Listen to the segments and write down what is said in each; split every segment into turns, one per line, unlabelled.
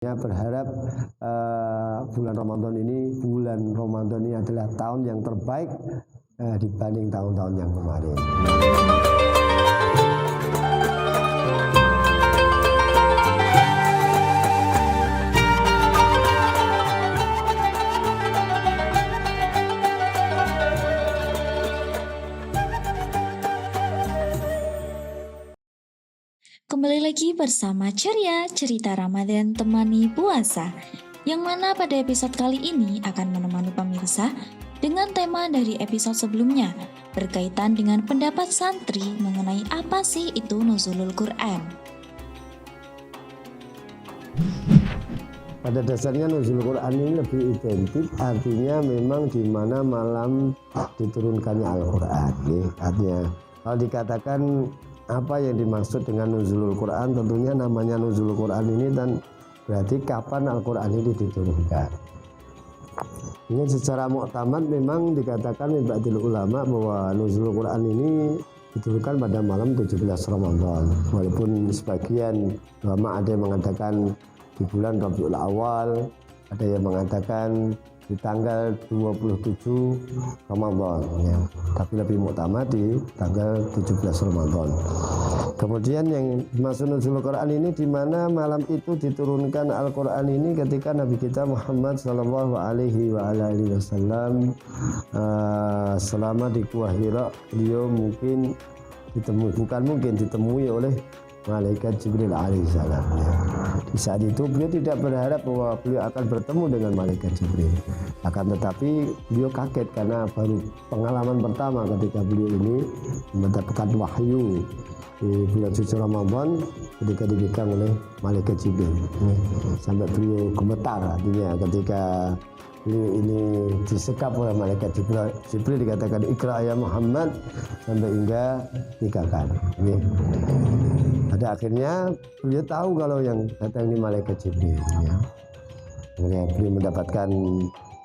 Ya, berharap bulan Ramadan ini adalah tahun yang terbaik dibanding tahun-tahun yang kemarin.
Kembali lagi bersama Ceria Cerita Ramadan Temani Puasa, yang mana pada episode kali ini akan menemani pemirsa dengan tema dari episode sebelumnya berkaitan dengan pendapat santri mengenai apa sih itu nuzulul Quran.
Pada dasarnya nuzulul Quran ini lebih identik, artinya memang di mana malam diturunkannya Al-Quran. Artinya kalau dikatakan apa yang dimaksud dengan nuzulul Quran, tentunya namanya nuzulul Quran ini dan berarti kapan Al-Quran ini diturunkan. Ini secara muktamad memang dikatakan oleh ba'dil ulama bahwa nuzulul Quran ini diturunkan pada malam 17 Ramadan. Walaupun sebagian ulama ada yang mengatakan di bulan Rabiul Awal, ada yang mengatakan di tanggal 27 Ramadan ya. Tapi lebih muktamad di tanggal 17 Ramadan. Kemudian yang dimaksud nuzulul Quran ini di mana malam itu diturunkan Al-Quran ini ketika Nabi kita Muhammad sallallahu alaihi wasallam selama di Gua Hira, beliau ditemui oleh malaikat Jibril alaihissalam ya. Di saat itu beliau tidak berharap bahwa beliau akan bertemu dengan malaikat Jibril, akan tetapi beliau kaget karena baru pengalaman pertama ketika beliau ini mendapatkan wahyu di bulan suci Ramadan ketika dipegang oleh malaikat Jibril ya. Sampai beliau gemetar, artinya ketika beliau ini disekap oleh malaikat Jibril dikatakan ikra ya Muhammad sampai hingga 3 kali ya. Pada akhirnya beliau tahu kalau yang datang ini malaikat Jibril ya. Kemudian beliau mendapatkan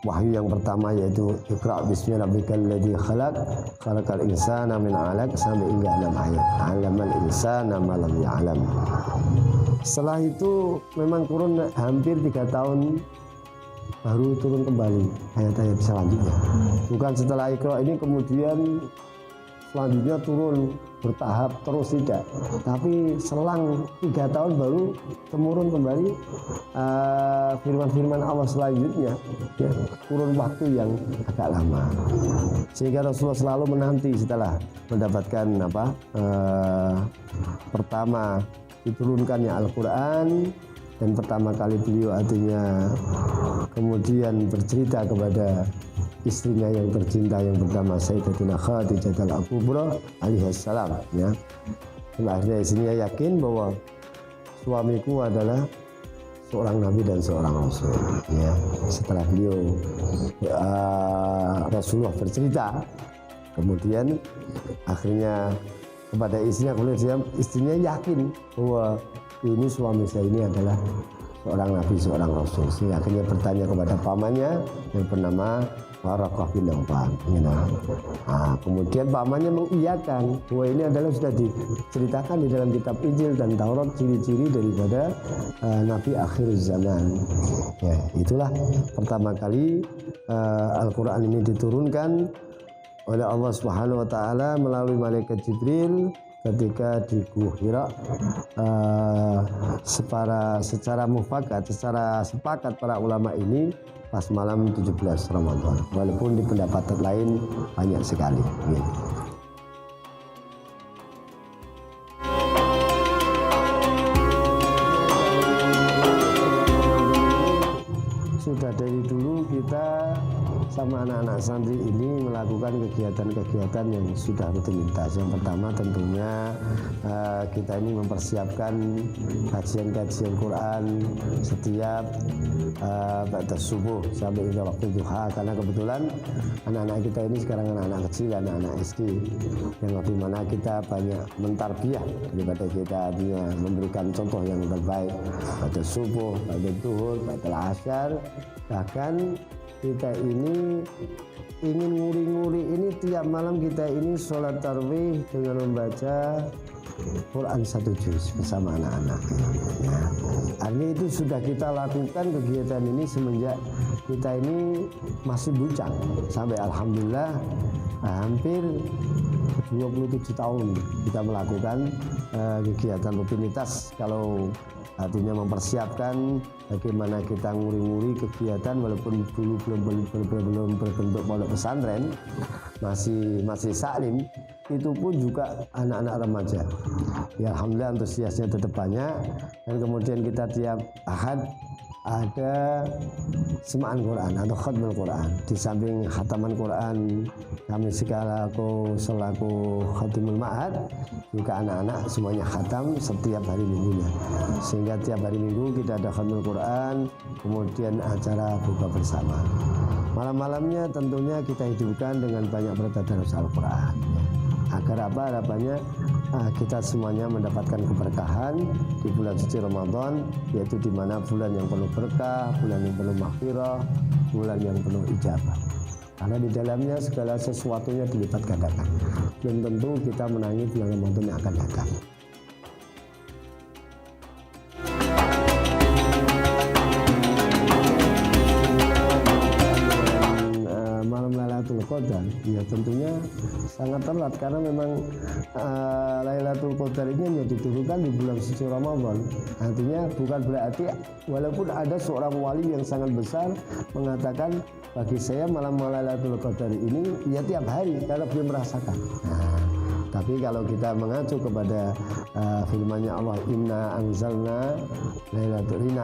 wahyu yang pertama yaitu Iqra bismi rabbikal ladzi khalaq khalaqal insana min 'alaq sampai hingga 6 ayat. 'Allamal insana ma lam ya'lam. Setelah itu memang turun hampir 3 tahun baru turun kembali ayat-ayat selanjutnya. Bukan setelah Iqra ini kemudian selanjutnya turun bertahap terus, tidak, tapi selang 3 tahun baru temurun kembali firman-firman Allah selanjutnya ya, kurun waktu yang agak lama, sehingga Rasulullah selalu menanti setelah mendapatkan pertama diturunkannya Al-Quran dan pertama kali beliau artinya kemudian bercerita kepada istrinya yang tercinta yang bernama Sayyidatina Khadijah al-Kubra alaihissalam ya. Dan akhirnya istrinya yakin bahwa suamiku adalah seorang nabi dan seorang rasul ya. Setelah beliau Rasulullah bercerita, kemudian akhirnya kepada istrinya yakin bahwa ini suami saya ini adalah seorang nabi, seorang rasul. Sehingga akhirnya bertanya kepada pamannya yang bernama Waraqah bin Nawfal. Kemudian pamannya mengiyakan bahwa ini adalah sudah diceritakan di dalam kitab Injil dan Taurat ciri-ciri daripada Nabi akhir zaman. Ya, itulah pertama kali Al-Quran ini diturunkan oleh Allah Subhanahu Wa Taala melalui malaikat Jibril ketika di Gua Hira secara mufakat, secara sepakat para ulama ini pas malam 17 Ramadan, walaupun di pendapat lain banyak sekali ya. Sudah dari dulu kita sama anak-anak santri ini melakukan kegiatan-kegiatan yang sudah rutinitas. Yang pertama tentunya kita ini mempersiapkan kajian-kajian Quran setiap pada subuh sampai hingga waktu duha, karena kebetulan anak-anak kita ini sekarang anak-anak kecil, anak-anak SD yang dimana kita banyak mentarbiyah daripada kita artinya memberikan contoh yang terbaik pada subuh, pada duhur, pada asar. Bahkan kita ini ingin nguri-nguri ini tiap malam kita ini sholat tarawih dengan membaca Quran 1 juz bersama anak-anak ya. Artinya itu sudah kita lakukan kegiatan ini semenjak kita ini masih bujang sampai alhamdulillah hampir 27 tahun kita melakukan kegiatan rutinitas. Kalau artinya mempersiapkan bagaimana kita nguri-nguri kegiatan walaupun dulu belum berbentuk pondok pesantren, masih saklim, itu pun juga anak-anak remaja. Ya alhamdulillah antusiasnya tetap banyak, dan kemudian kita tiap ahad ada semaan Quran atau khatmul Quran. Di samping khataman Quran, kami selaku khatimul ma'had, juga anak-anak semuanya khatam setiap hari minggunya. Sehingga tiap hari minggu kita ada khatmul Quran, kemudian acara buka bersama. Malam-malamnya tentunya kita hidupkan dengan banyak bertadarus Al-Quran. Agar apa harapannya? Kita semuanya mendapatkan keberkahan di bulan suci Ramadan, yaitu di mana bulan yang penuh berkah, bulan yang penuh maghfirah, bulan yang penuh ijabah. Karena di dalamnya segala sesuatunya dilipat gandakan. Belum tentu kita menangi bulan Ramadan yang akan datang. Lailatul Qadar, ya tentunya sangat telat karena memang Lailatul Qadar ini hanya diturunkan di bulan suci Ramadan. Artinya bukan berarti walaupun ada seorang wali yang sangat besar mengatakan bagi saya malam Lailatul Qadar ini ya tiap hari karena beliau merasakan. Tapi kalau kita mengacu kepada firman-Nya Allah, inna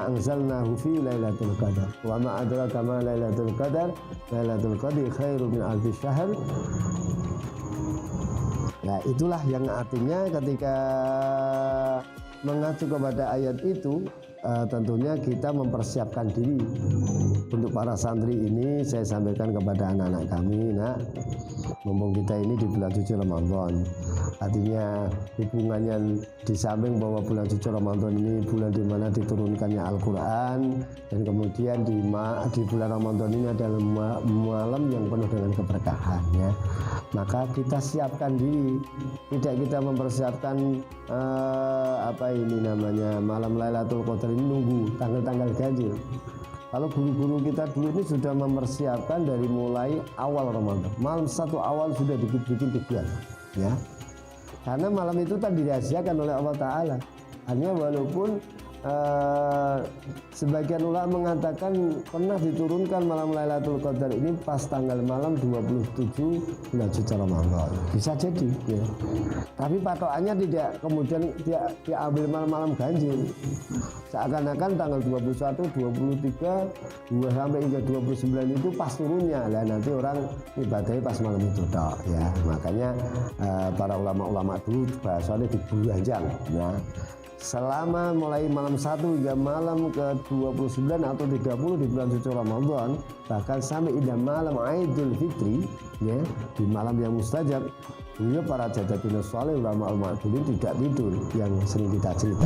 anzalnahu fi lailatul qadar wa ma adraka ma lailatul qadar lailatul qadri khairum min alfi syahr. Nah, itulah yang artinya ketika mengacu kepada ayat itu, tentunya kita mempersiapkan diri. Untuk para santri ini saya sampaikan kepada anak-anak kami, mumpung kita ini di bulan suci Ramadan, artinya hubungannya di samping bahwa bulan suci Ramadan ini bulan di mana diturunkannya Al-Quran, dan kemudian di bulan Ramadan ini adalah malam yang penuh dengan keberkahan ya. Maka kita siapkan diri, tidak kita mempersiapkan malam Lailatul Qadar ini nunggu tanggal-tanggal ganjil. Kalau guru-guru kita dulu ini sudah mempersiapkan dari mulai awal Ramadan. Malam 1 awal sudah bikin kegiatan, ya. Karena malam itu tadi dirahasiakan oleh Allah Ta'ala. Hanya walaupun sebagian ulama mengatakan pernah diturunkan malam Lailatul Qadar ini pas tanggal malam 27 bulan suci Ramadan. Bisa jadi, ya. Tapi patokannya tidak kemudian diambil malam-malam ganjil. Seakan-akan tanggal 21, 23, 2 sampai hingga 29 itu pas turunnya. Lah nanti orang ibadahnya pas malam itu toh, ya. Makanya para ulama-ulama dulu bahasanya dibulanjang, ya. Selama mulai malam 1 hingga malam ke-29 atau 30 di bulan suci Ramadan, bahkan sampai hingga malam Idul Fitri, ya, di malam yang mustajab, beliau para jadadun saleh ulama al-ma'dulin tidak tidur, yang sering kita cerita.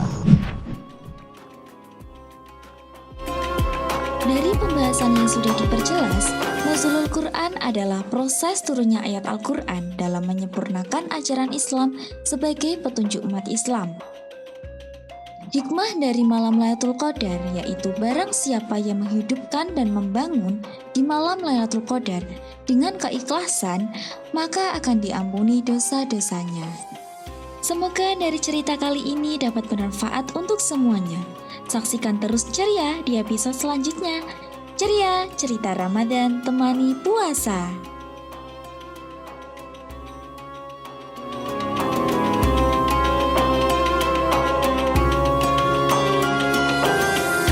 Dari pembahasan yang sudah diperjelas, Nuzulul Quran adalah proses turunnya ayat Al-Quran dalam menyempurnakan ajaran Islam sebagai petunjuk umat Islam. Hikmah dari malam Lailatul Qadar yaitu barang siapa yang menghidupkan dan membangun di malam Lailatul Qadar dengan keikhlasan, maka akan diampuni dosa-dosanya. Semoga dari cerita kali ini dapat bermanfaat untuk semuanya. Saksikan terus Ceria di episode selanjutnya. Ceria, cerita Ramadan temani puasa.